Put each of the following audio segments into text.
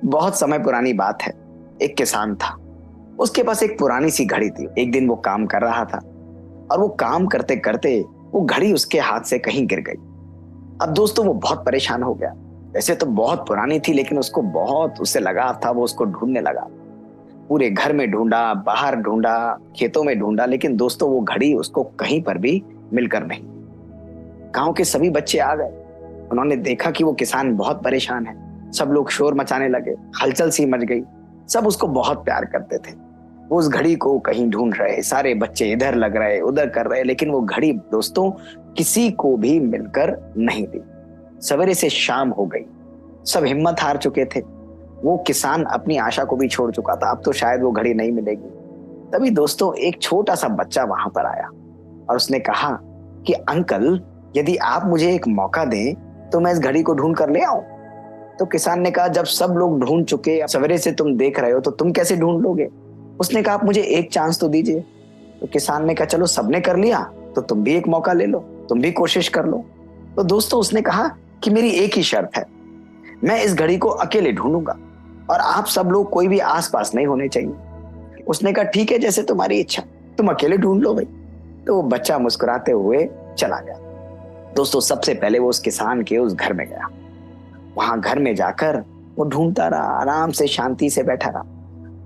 बहुत समय पुरानी बात है। एक किसान था, उसके पास एक पुरानी सी घड़ी थी। एक दिन वो काम कर रहा था और वो काम करते करते वो घड़ी उसके हाथ से कहीं गिर गई। अब दोस्तों वो बहुत परेशान हो गया। वैसे तो बहुत पुरानी थी लेकिन उसको बहुत उससे लगाव था। वो उसको ढूंढने लगा, पूरे घर में ढूंढा, बाहर ढूंढा, खेतों में ढूंढा, लेकिन दोस्तों वो घड़ी उसको कहीं पर भी मिलकर नहीं। गांव के सभी बच्चे आ गए। उन्होंने देखा कि वो किसान बहुत परेशान है। सब लोग शोर मचाने लगे, हलचल सी मच गई। सब उसको बहुत प्यार करते थे। वो उस घड़ी को कहीं ढूंढ रहे, सारे बच्चे इधर लग रहे, उधर कर रहे, लेकिन वो घड़ी दोस्तों किसी को भी मिलकर नहीं दी। सवेरे से शाम हो गई, सब हिम्मत हार चुके थे। वो किसान अपनी आशा को भी छोड़ चुका था, अब तो शायद वो घड़ी नहीं मिलेगी। तभी दोस्तों एक छोटा सा बच्चा वहां पर आया और उसने कहा कि अंकल, यदि आप मुझे एक मौका दें तो मैं इस घड़ी को ढूंढ कर ले आऊं। तो किसान ने कहा, जब सब लोग ढूंढ चुके, सवेरे से तुम देख रहे हो, तो तुम कैसे ढूंढ लोगे? उसने कहा, आप मुझे एक चांस तो दीजिए। तो किसान ने कहा, चलो सबने कर लिया तो तुम भी एक मौका ले लो, तुम भी कोशिश कर लो। तो दोस्तों उसने कहा कि मेरी एक ही शर्त है, मैं इस घड़ी को अकेले ढूंढूंगा और आप सब लोग कोई भी आसपास नहीं होने चाहिए। उसने कहा, ठीक है, जैसे तुम्हारी इच्छा, तुम अकेले ढूंढ लो भाई। तो वो बच्चा मुस्कुराते हुए चला गया। दोस्तों सबसे पहले वो उस किसान के उस घर में गया। वहां घर में जाकर वो ढूंढता रहा, आराम से शांति से बैठा रहा।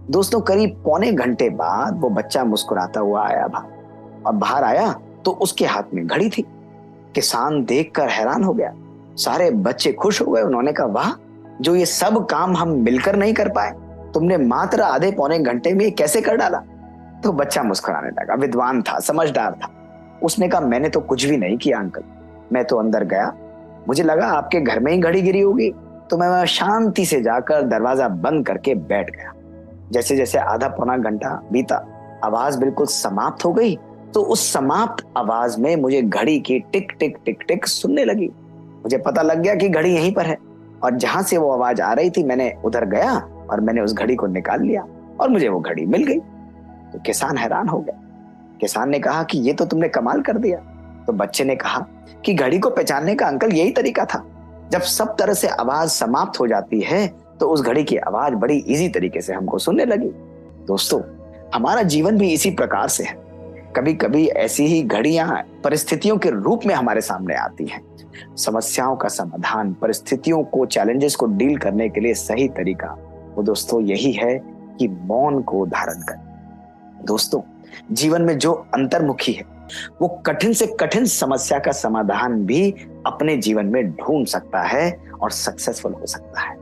दोस्तों करीब पौने घंटे बाद वो बच्चा मुस्कुराता हुआ आया बाहर, और बाहर आया तो उसके हाथ में घड़ी थी। किसान देखकर हैरान हो गया। सारे बच्चे खुश हो गए। उन्होंने कहा, वाह, जो ये सब काम हम मिलकर नहीं कर पाए, तुमने मात्र आधे पौने घंटे में कैसे कर डाला? तो बच्चा मुस्कुराने लगा। विद्वान था, समझदार था। उसने कहा, मैंने तो कुछ भी नहीं किया अंकल। मैं तो अंदर गया, मुझे लगा आपके घर में ही घड़ी गिरी होगी, तो मैं शांति से जाकर दरवाजा बंद करके बैठ गया। जैसे जैसे आधा पौना घंटा बीता, आवाज बिल्कुल समाप्त हो गई। तो उस समाप्त आवाज में मुझे घड़ी की टिक टिक टिक टिक सुनने लगी। मुझे पता लग गया कि घड़ी यहीं पर है, और जहां से वो आवाज आ रही थी मैंने उधर गया और मैंने उस घड़ी को निकाल लिया और मुझे वो घड़ी मिल गई। तो किसान हैरान हो गया। किसान ने कहा कि ये तो तुमने कमाल कर दिया। तो बच्चे ने कहा कि घड़ी को पहचानने का अंकल यही तरीका था, जब सब तरह से आवाज समाप्त हो जाती है तो उस घड़ी की आवाज बड़ी इजी तरीके से हमको सुनने लगी। दोस्तों हमारा जीवन भी इसी प्रकार से है। कभी कभी ऐसी ही घड़ियां परिस्थितियों के रूप में हमारे सामने आती हैं। समस्याओं का समाधान, परिस्थितियों को, चैलेंजेस को डील करने के लिए सही तरीका वो दोस्तों यही है कि मौन को धारण करें। दोस्तों जीवन में जो अंतर्मुखी है वो कठिन से कठिन समस्या का समाधान भी अपने जीवन में ढूंढ सकता है और सक्सेसफुल हो सकता है।